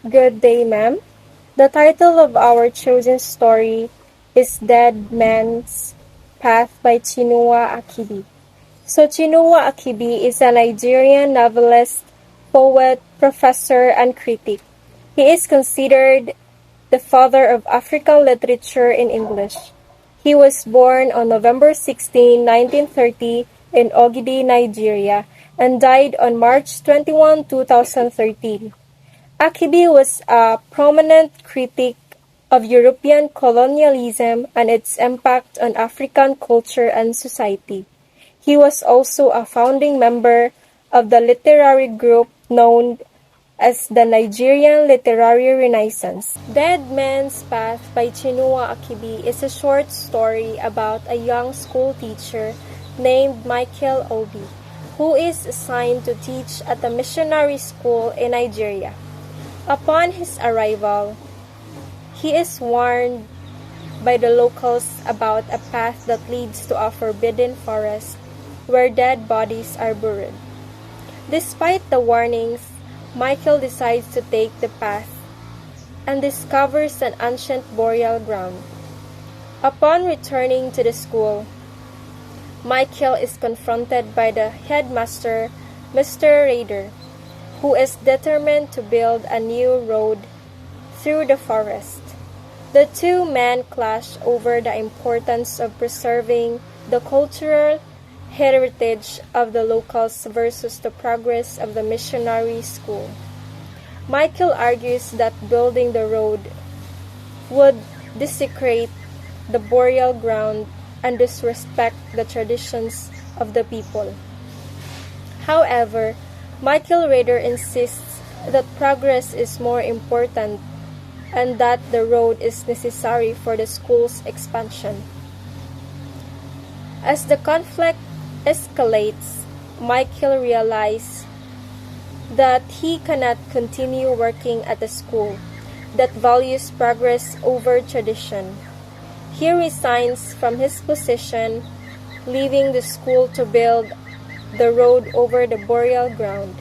Good day, ma'am. The title of our chosen story is Dead Man's Path by Chinua Achebe. So, Chinua Achebe is a Nigerian novelist, poet, professor, and critic. He is considered the father of African literature in English. He was born on November 16, 1930, in Ogidi, Nigeria, and died on March 21, 2013. Achebe was a prominent critic of European colonialism and its impact on African culture and society. He was also a founding member of the literary group known as the Nigerian Literary Renaissance. Dead Man's Path by Chinua Achebe is a short story about a young school teacher named Michael Obi, who is assigned to teach at a missionary school in Nigeria. Upon his arrival, he is warned by the locals about a path that leads to a forbidden forest where dead bodies are buried. Despite the warnings, Michael decides to take the path and discovers an ancient burial ground. Upon returning to the school, Michael is confronted by the headmaster, Mr. Raider, who is determined to build a new road through the forest. The two men clash over the importance of preserving the cultural heritage of the locals versus the progress of the missionary school. Michael argues that building the road would desecrate the burial ground and disrespect the traditions of the people. However, Michael Rader insists that progress is more important and that the road is necessary for the school's expansion. As the conflict escalates, Michael realizes that he cannot continue working at a school that values progress over tradition. He resigns from his position, leaving the school to build the road over the burial ground.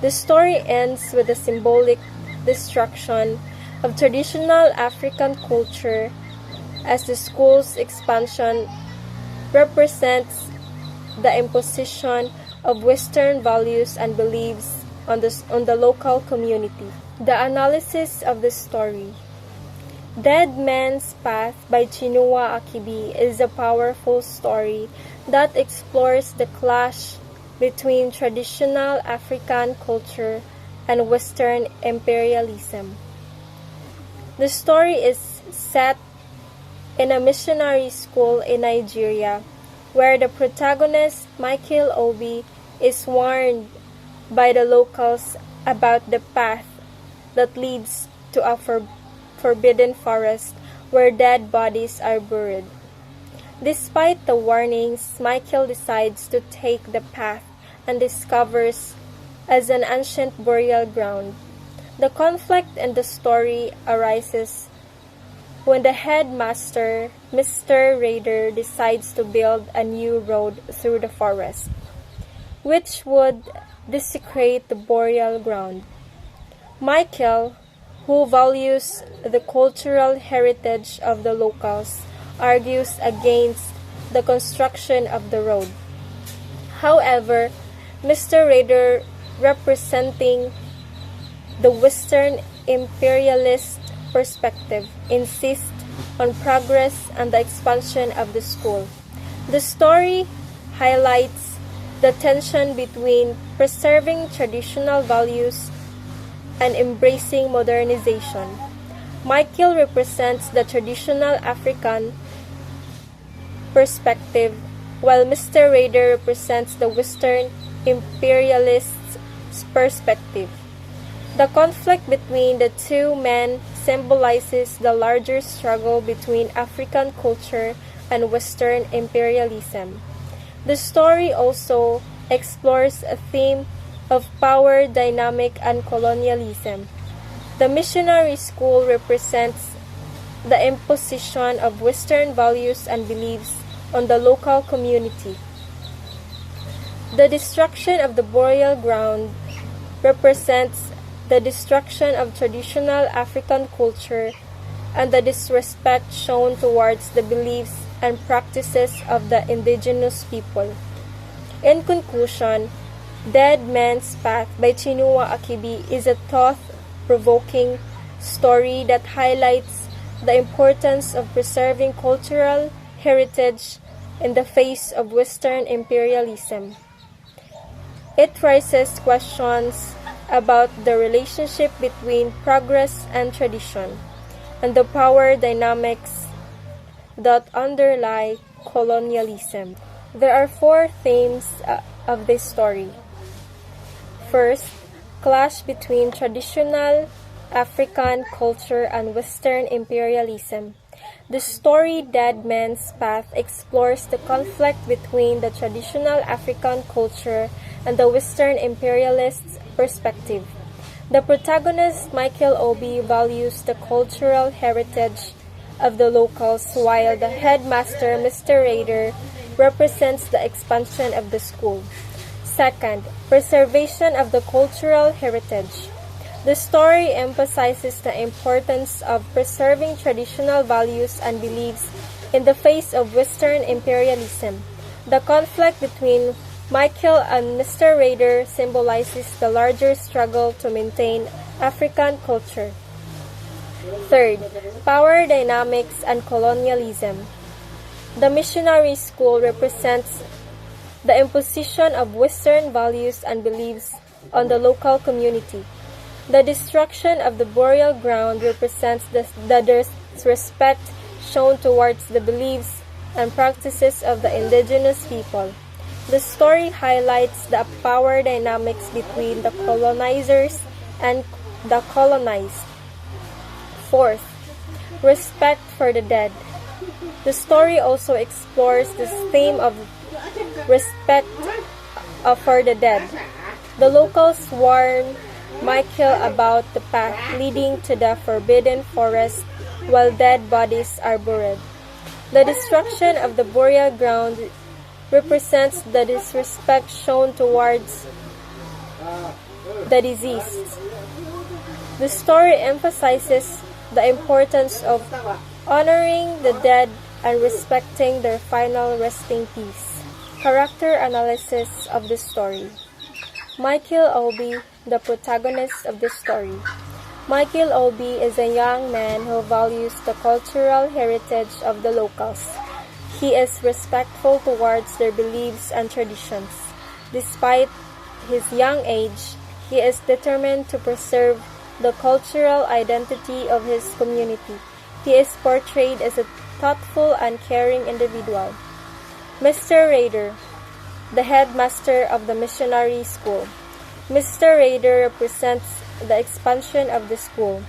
The story ends with the symbolic destruction of traditional African culture as the school's expansion represents the imposition of Western values and beliefs on the local community. The analysis of the story. Dead Man's Path by Chinua Achebe is a powerful story that explores the clash between traditional African culture and Western imperialism. The story is set in a missionary school in Nigeria, where the protagonist, Michael Obi, is warned by the locals about the path that leads to a forbidden forest where dead bodies are buried. Despite the warnings, Michael decides to take the path and discovers as an ancient burial ground. The conflict in the story arises when the headmaster, Mr. Raider, decides to build a new road through the forest, which would desecrate the burial ground. Michael, who values the cultural heritage of the locals, argues against the construction of the road. However, Mr. Raider, representing the Western imperialist perspective, insists on progress and the expansion of the school. The story highlights the tension between preserving traditional values and embracing modernization. Michael represents the traditional African perspective, while Mr. Raider represents the Western imperialist perspective. The conflict between the two men symbolizes the larger struggle between African culture and Western imperialism. The story also explores a theme of power dynamic and colonialism. The missionary school represents the imposition of Western values and beliefs on the local community. The destruction of the burial ground represents the destruction of traditional African culture, and the disrespect shown towards the beliefs and practices of the indigenous people. In conclusion, Dead Man's Path by Chinua Achebe is a thought-provoking story that highlights the importance of preserving cultural heritage in the face of Western imperialism. It raises questions about the relationship between progress and tradition, and the power dynamics that underlie colonialism. There are four themes of this story. First, clash between traditional African culture and Western imperialism. The story Dead Man's Path explores the conflict between the traditional African culture and the Western imperialist perspective. The protagonist, Michael Obi, values the cultural heritage of the locals, while the headmaster, Mr. Raider, represents the expansion of the school. Second, preservation of the cultural heritage. The story emphasizes the importance of preserving traditional values and beliefs in the face of Western imperialism. The conflict between Michael and Mr. Raider symbolizes the larger struggle to maintain African culture. Third, power dynamics and colonialism. The missionary school represents the imposition of Western values and beliefs on the local community. The destruction of the burial ground represents the disrespect shown towards the beliefs and practices of the indigenous people. The story highlights the power dynamics between the colonizers and the colonized. Fourth, respect for the dead. The story also explores this theme of respect for the dead. The locals warn Michael about the path leading to the forbidden forest while dead bodies are buried. The destruction of the burial ground represents the disrespect shown towards the deceased. The story emphasizes the importance of honoring the dead and respecting their final resting place. Character analysis of the story. Michael Obi, the protagonist of the story. Michael Obi is a young man who values the cultural heritage of the locals. He is respectful towards their beliefs and traditions. Despite his young age, he is determined to preserve the cultural identity of his community. He is portrayed as a thoughtful and caring individual. Mr. Raider, the headmaster of the missionary school. Mr. Raider represents the expansion of the school.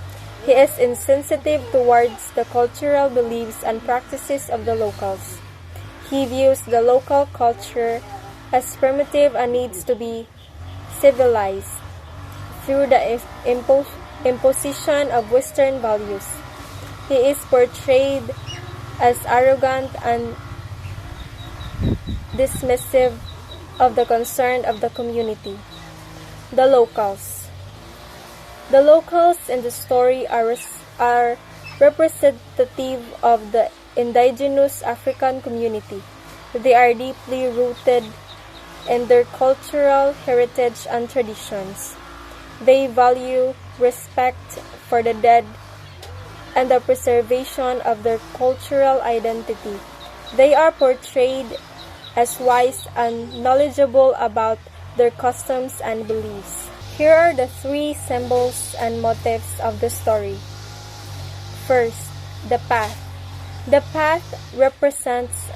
He is insensitive towards the cultural beliefs and practices of the locals. He views the local culture as primitive and needs to be civilized through the imposition of Western values. He is portrayed as arrogant and dismissive of the concern of the community. The locals. The locals in the story are representative of the indigenous African community. They are deeply rooted in their cultural heritage and traditions. They value respect for the dead and the preservation of their cultural identity. They are portrayed as wise and knowledgeable about their customs and beliefs. Here are the three symbols and motifs of the story. First, the path. The path represents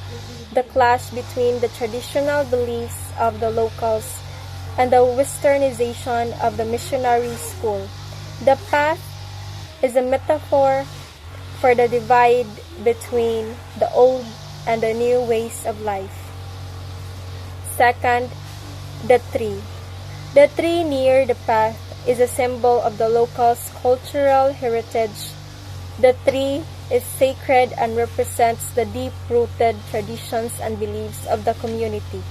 the clash between the traditional beliefs of the locals and the westernization of the missionary school. The path is a metaphor for the divide between the old and the new ways of life. Second, the tree. The tree near the path is a symbol of the locals' cultural heritage. The tree is sacred and represents the deep-rooted traditions and beliefs of the community.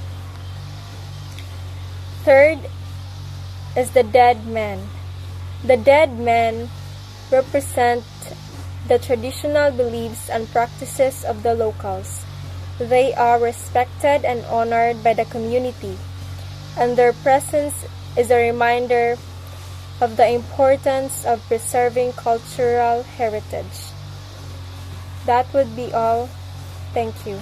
Third is the dead man. The dead men represent the traditional beliefs and practices of the locals. They are respected and honored by the community, and their presence is a reminder of the importance of preserving cultural heritage. That would be all. Thank you.